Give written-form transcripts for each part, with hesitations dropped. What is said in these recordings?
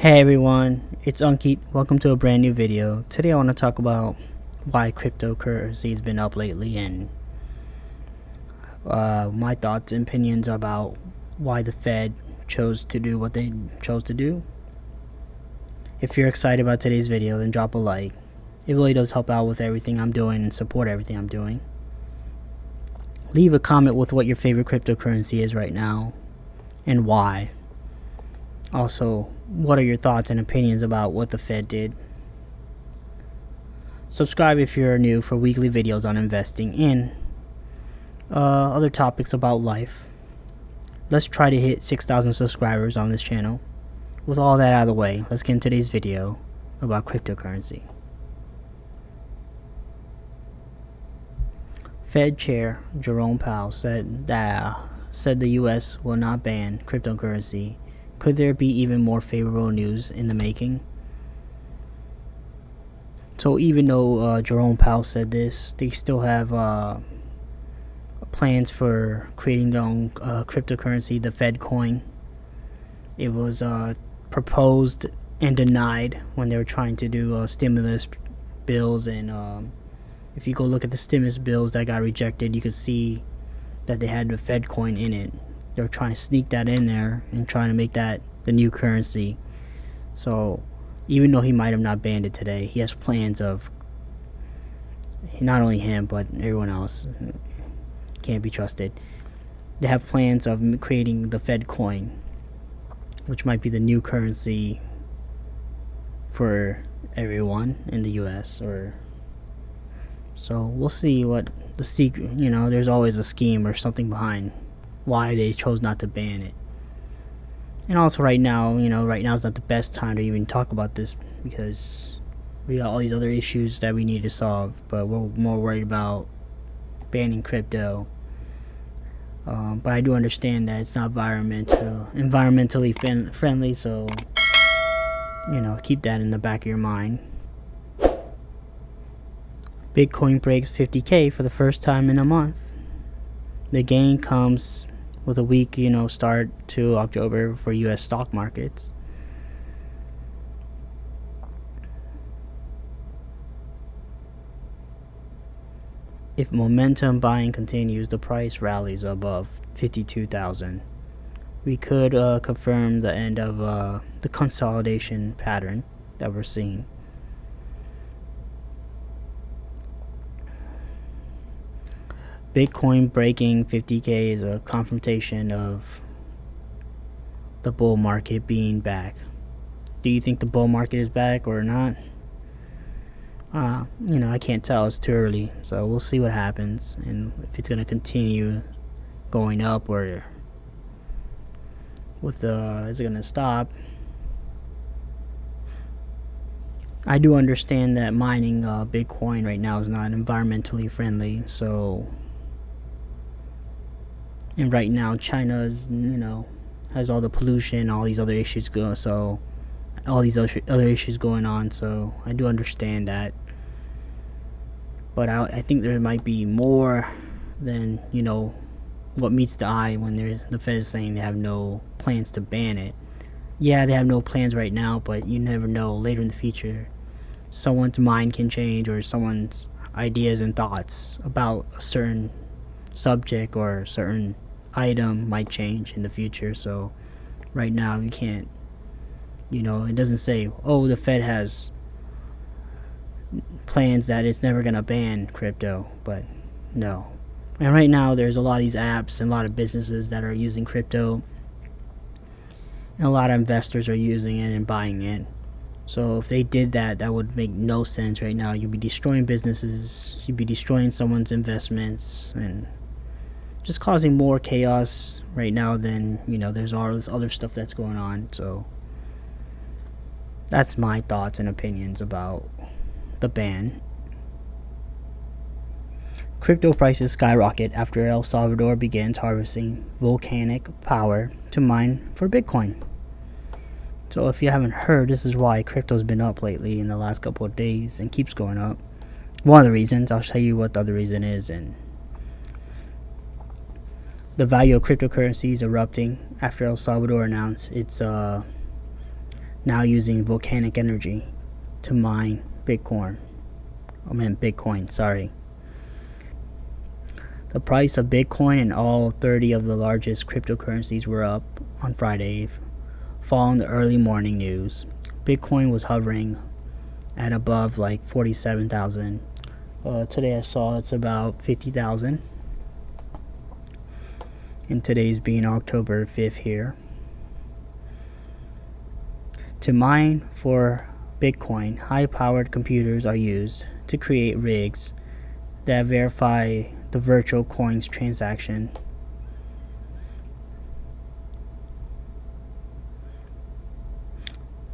Hey everyone, it's Ankit. Welcome to a brand new video. Today I want to talk about why cryptocurrency has been up lately and my thoughts and opinions about why the Fed chose to do what they chose to do. If you're excited about today's video, then drop a like. It really does help out with everything I'm doing and support everything I'm doing. Leave a comment with what your favorite cryptocurrency is right now and why. Also, what are your thoughts and opinions about what the Fed did? Subscribe if you're new for weekly videos on investing in other topics about life. Let's try to hit 6,000 subscribers on this channel. With all that out of the way, let's get into today's video about cryptocurrency. Fed Chair Jerome Powell said the U.S. will not ban cryptocurrency. Could there be even more favorable news in the making? So even though Jerome Powell said this, they still have plans for creating their own cryptocurrency, the Fed coin. It was proposed and denied when they were trying to do stimulus bills, and if you go look at the stimulus bills that got rejected, you could see that they had the Fed coin in it. They were trying to sneak that in there and trying to make that the new currency. So even though he might have not banned it today, he has plans of, not only him but everyone else can't be trusted, they have plans of creating the Fed coin, which might be the new currency for everyone in the US. Or so we'll see what the secret, there's always a scheme or something behind why they chose not to ban it. And also right now is not the best time to even talk about this because we got all these other issues that we need to solve, but we're more worried about banning crypto. But I do understand that it's not environmentally friendly, so keep that in the back of your mind. Bitcoin breaks 50K for the first time in a month. The gain comes with a weak, start to October for U.S. stock markets. If momentum buying continues, the price rallies above 52,000. We could confirm the end of the consolidation pattern that we're seeing. Bitcoin breaking 50K is a confirmation of the bull market being back. Do you think the bull market is back or not? I can't tell. It's too early, so we'll see what happens and if it's going to continue going up or is it going to stop. I do understand that mining Bitcoin right now is not environmentally friendly, and right now China is, has all the pollution, all these other issues going on, so I do understand that. But I think there might be more than, what meets the eye when the Fed is saying they have no plans to ban it. Yeah, they have no plans right now, but you never know, later in the future someone's mind can change or someone's ideas and thoughts about a certain subject or a certain item might change in the future. So right now you can't, it doesn't say, oh, the Fed has plans that it's never gonna ban crypto, but no. And right now there's a lot of these apps and a lot of businesses that are using crypto, and a lot of investors are using it and buying it. So if they did that, that would make no sense right now. You'd be destroying businesses, you'd be destroying someone's investments, and just causing more chaos right now than, there's all this other stuff that's going on. So that's my thoughts and opinions about the ban. Crypto prices skyrocket after El Salvador begins harvesting volcanic power to mine for Bitcoin. So if you haven't heard, this is why crypto's been up lately in the last couple of days and keeps going up. One of the reasons, I'll tell you what the other reason is. And the value of cryptocurrency is erupting after El Salvador announced its now using volcanic energy to mine Bitcoin. Sorry. The price of Bitcoin and all 30 of the largest cryptocurrencies were up on Friday, following the early morning news. Bitcoin was hovering at above like 47,000. Today I saw it's about 50,000. And today's being October 5th here. To mine for Bitcoin, high-powered computers are used to create rigs that verify the virtual coin's transaction.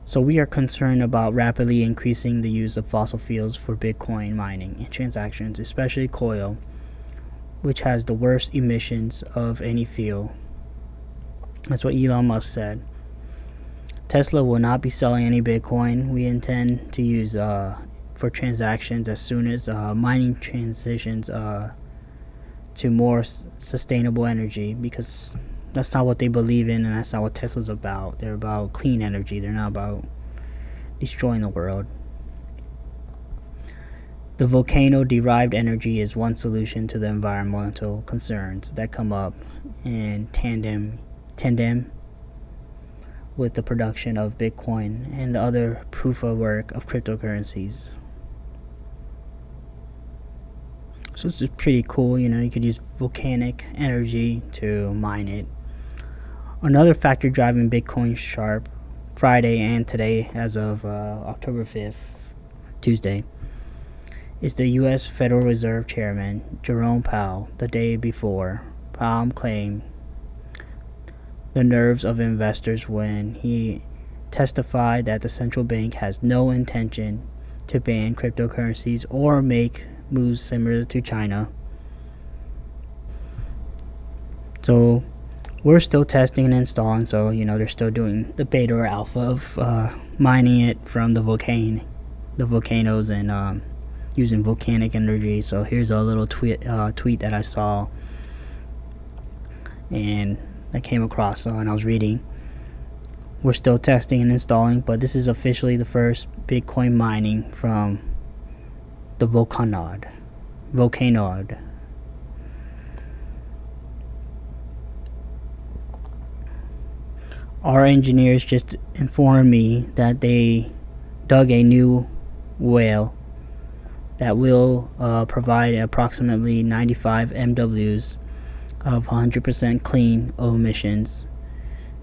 So we are concerned about rapidly increasing the use of fossil fuels for Bitcoin mining and transactions, especially coal, which has the worst emissions of any fuel. That's what Elon Musk said. Tesla will not be selling any Bitcoin. We intend to use for transactions as soon as mining transitions to more sustainable energy, because that's not what they believe in, and that's not what Tesla's about. They're about clean energy. They're not about destroying the world. The volcano-derived energy is one solution to the environmental concerns that come up in tandem with the production of Bitcoin and the other proof of work of cryptocurrencies. So this is pretty cool. You could use volcanic energy to mine it. Another factor driving Bitcoin sharp Friday and today, as of October 5th, Tuesday, is the U.S. Federal Reserve Chairman Jerome Powell. The day before, Powell claimed the nerves of investors when he testified that the central bank has no intention to ban cryptocurrencies or make moves similar to China. So we're still testing and installing, so they're still doing the beta or alpha of mining it from the volcanoes and using volcanic energy. So here's a little tweet that I saw and I came across and I was reading. We're still testing and installing, but this is officially the first Bitcoin mining from the volcano. Our engineers just informed me that they dug a new well that will provide approximately 95 MWs of 100% clean emissions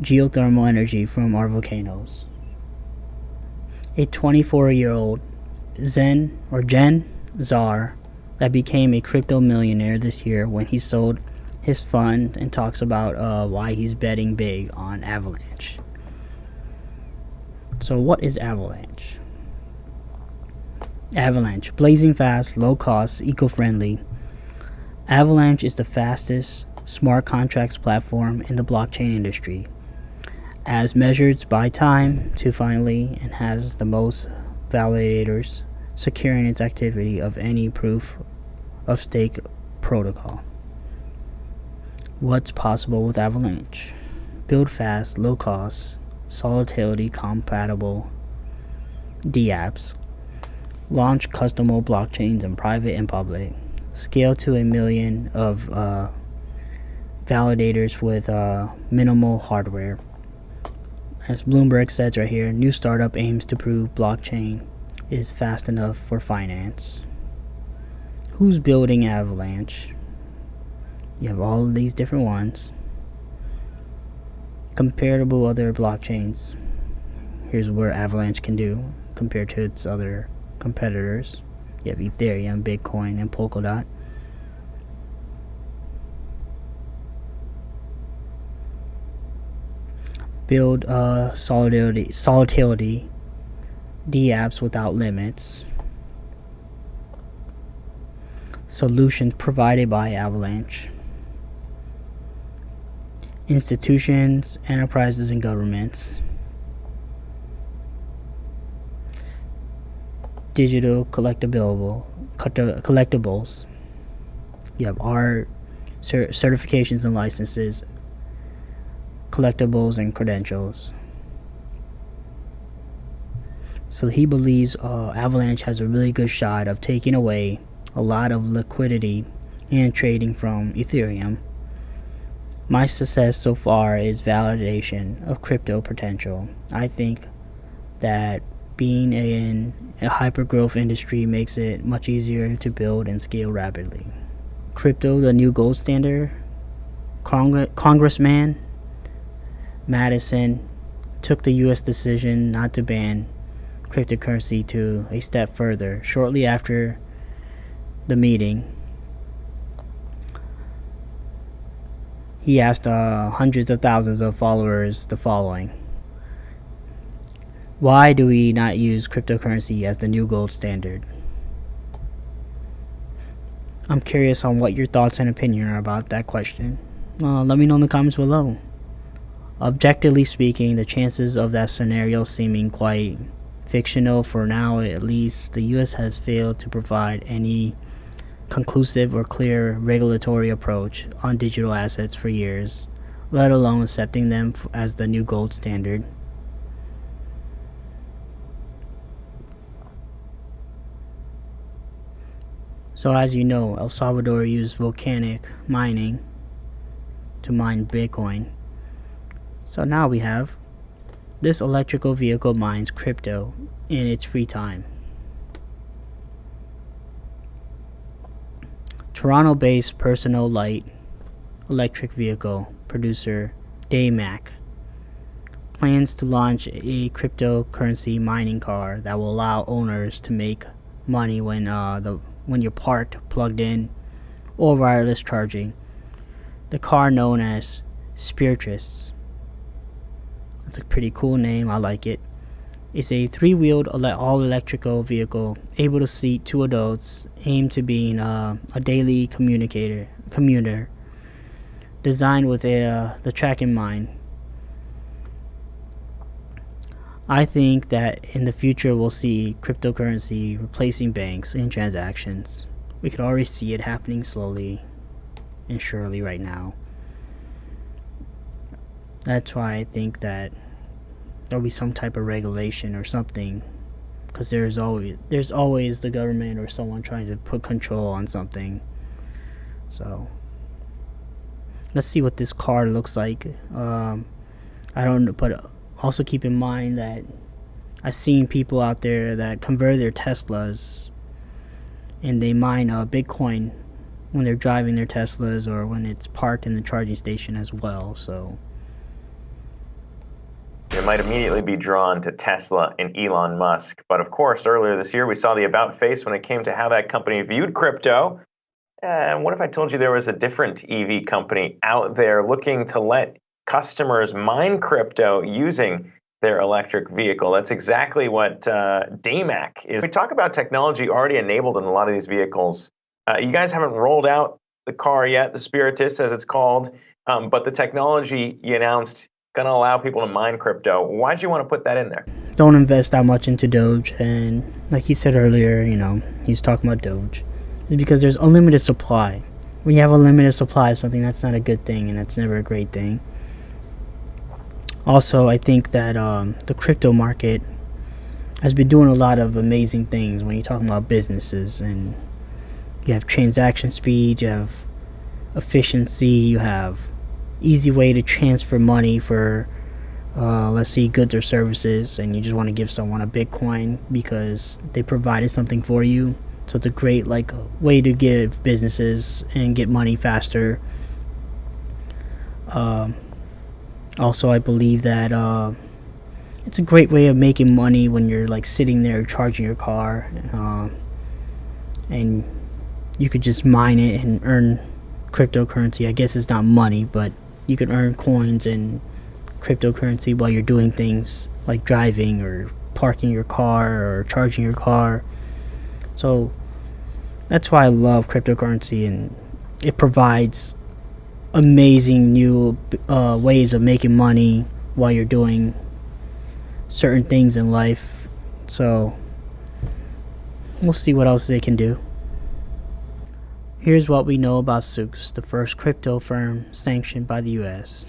geothermal energy from our volcanoes. A 24-year-old Gen Czar that became a crypto millionaire this year when he sold his fund and talks about why he's betting big on Avalanche. So what is Avalanche? Avalanche, blazing fast, low cost, eco-friendly. Avalanche is the fastest smart contracts platform in the blockchain industry, as measured by time to finally, and has the most validators securing its activity of any proof of stake protocol. What's possible with Avalanche? Build fast, low cost, volatility compatible dApps. Launch customizable blockchains in private and public. Scale to 1 million of validators with minimal hardware. As Bloomberg says right here, new startup aims to prove blockchain is fast enough for finance. Who's building Avalanche? You have all of these different ones. Comparable other blockchains. Here's where Avalanche can do compared to its other competitors. You have Ethereum, Bitcoin, and Polkadot. Build volatility dApps without limits. Solutions provided by Avalanche. Institutions, enterprises, and governments. Digital collectibles. You have art, certifications and licenses, collectibles and credentials. So he believes Avalanche has a really good shot of taking away a lot of liquidity and trading from Ethereum. My success so far is validation of crypto potential. I think that being in a hyper-growth industry makes it much easier to build and scale rapidly. Crypto, the new gold standard. Congressman Madison took the U.S. decision not to ban cryptocurrency to a step further. Shortly after the meeting, he asked hundreds of thousands of followers the following: why do we not use cryptocurrency as the new gold standard? I'm curious on what your thoughts and opinion are about that question. Let me know in the comments below. Objectively speaking, the chances of that scenario seeming quite fictional for now at least. The US has failed to provide any conclusive or clear regulatory approach on digital assets for years, let alone accepting them as the new gold standard. So as you know, El Salvador used volcanic mining to mine Bitcoin. So now we have this electrical vehicle mines crypto in its free time. Toronto-based personal light electric vehicle producer Daymac plans to launch a cryptocurrency mining car that will allow owners to make money when you're parked, plugged in, or wireless charging. The car, known as Spiritus, that's a pretty cool name, I like it, is a three-wheeled all-electrical vehicle able to seat 2 adults, aimed to being a daily commuter, designed with the track in mind. I think that in the future we'll see cryptocurrency replacing banks in transactions. We could already see it happening slowly and surely right now. That's why I think that there'll be some type of regulation or something, because there's always the government or someone trying to put control on something. So let's see what this car looks like. I don't know, but also keep in mind that I've seen people out there that convert their Teslas and they mine Bitcoin when they're driving their Teslas or when it's parked in the charging station as well. So you might immediately be drawn to Tesla and Elon Musk. But of course, earlier this year, we saw the about face when it came to how that company viewed crypto. And what if I told you there was a different EV company out there looking to let customers mine crypto using their electric vehicle? That's exactly what Daymac is. We talk about technology already enabled in a lot of these vehicles. You guys haven't rolled out the car yet, the Spiritus as it's called, but the technology you announced going to allow people to mine crypto. Why'd you want to put that in there? Don't invest that much into Doge. And like he said earlier, he was talking about Doge. It's because there's unlimited supply. When you have a limited supply of something, that's not a good thing, and that's never a great thing. Also, I think that the crypto market has been doing a lot of amazing things when you're talking about businesses. And you have transaction speed, you have efficiency, you have easy way to transfer money for let's see, goods or services, and you just want to give someone a Bitcoin because they provided something for you. So it's a great way to give businesses and get money faster. Also, I believe that it's a great way of making money when you're sitting there charging your car, and you could just mine it and earn cryptocurrency. I guess it's not money, but you can earn coins and cryptocurrency while you're doing things like driving or parking your car or charging your car. So that's why I love cryptocurrency, and it provides amazing new ways of making money while you're doing certain things in life. So we'll see what else they can do. Here's what we know about Souks, the first crypto firm sanctioned by the US.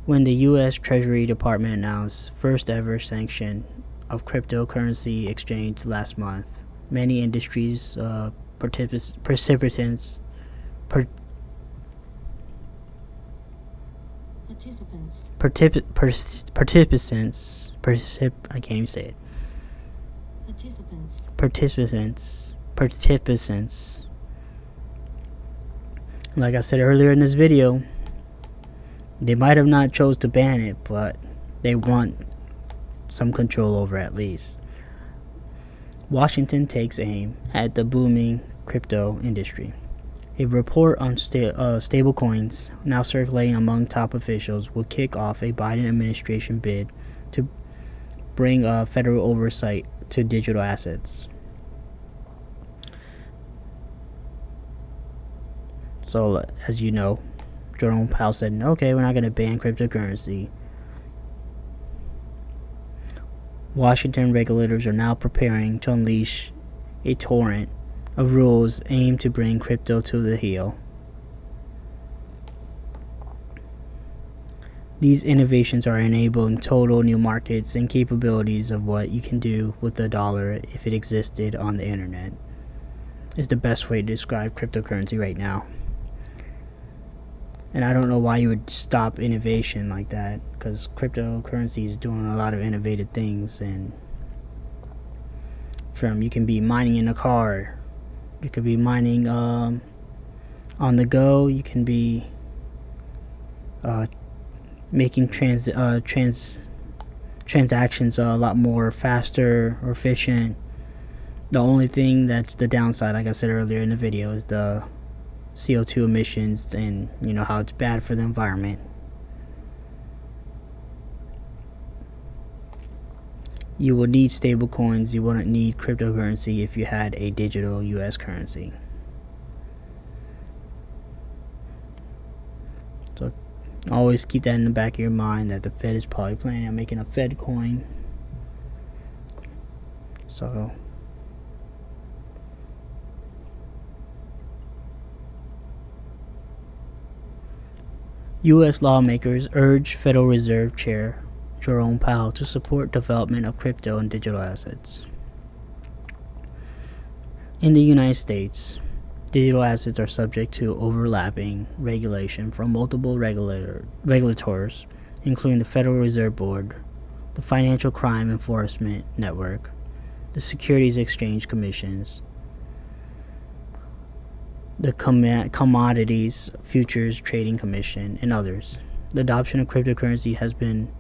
When the US Treasury Department announced first ever sanction of cryptocurrency exchange last month. Many industries participants I can't even say it. Participants. Like I said earlier in this video, they might have not chose to ban it, but they want some control over at least. Washington takes aim at the booming crypto industry. A report on stablecoins now circulating among top officials will kick off a Biden administration bid to bring federal oversight to digital assets. So, as you know, Jerome Powell said, okay, we're not going to ban cryptocurrency. Washington regulators are now preparing to unleash a torrent of rules aimed to bring crypto to the heel. These innovations are enabling total new markets and capabilities of what you can do with the dollar if it existed on the internet. Is the best way to describe cryptocurrency right now. And I don't know why you would stop innovation like that, because cryptocurrency is doing a lot of innovative things. And from you can be mining in a car, you could be mining on the go, you can be making transactions a lot more faster or efficient. The only thing that's the downside, like I said earlier in the video, is the CO2 emissions and how it's bad for the environment. You will need stable coins. You wouldn't need cryptocurrency if you had a digital US currency. So always keep that in the back of your mind, that the Fed is probably planning on making a Fed coin. So U.S. lawmakers urge Federal Reserve Chair Jerome Powell to support development of crypto and digital assets. In the United States, digital assets are subject to overlapping regulation from multiple regulators, including the Federal Reserve Board, the Financial Crime Enforcement Network, the Securities Exchange Commissions, the Commodities Futures Trading Commission, and others. The adoption of cryptocurrency has been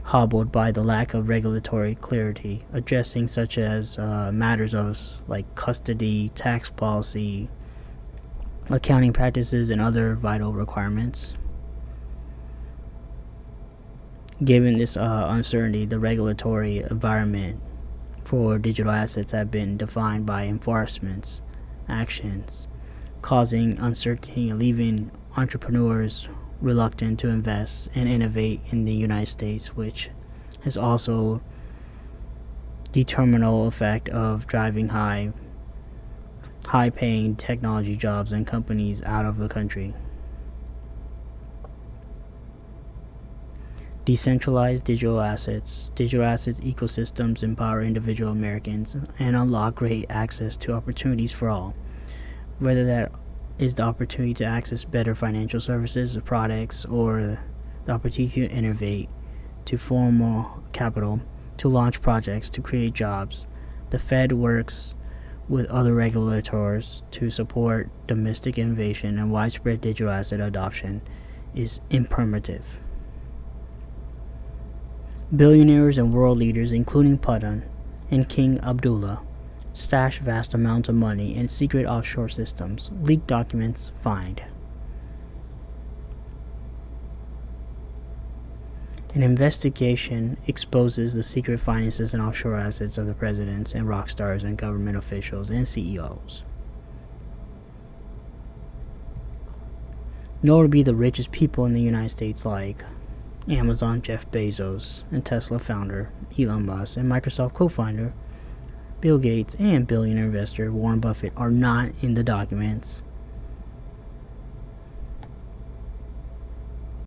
hobbled by the lack of regulatory clarity, addressing such as matters of like custody, tax policy, accounting practices, and other vital requirements. Given this uncertainty, the regulatory environment for digital assets have been defined by enforcement actions, causing uncertainty and leaving entrepreneurs reluctant to invest and innovate in the United States, which has also determinal effect of driving high-paying technology jobs and companies out of the country. Decentralized digital assets ecosystems empower individual Americans and unlock great access to opportunities for all, whether that is the opportunity to access better financial services or products, or the opportunity to innovate, to form more capital, to launch projects, to create jobs. The Fed works with other regulators to support domestic innovation, and widespread digital asset adoption is imperative. Billionaires and world leaders, including Putin and King Abdullah, stash vast amounts of money in secret offshore systems. Leaked documents find. An investigation exposes the secret finances and offshore assets of the presidents and rock stars and government officials and CEOs. Nor be the richest people in the United States, like Amazon Jeff Bezos and Tesla founder Elon Musk and Microsoft co-founder Bill Gates and billionaire investor Warren Buffett, are not in the documents.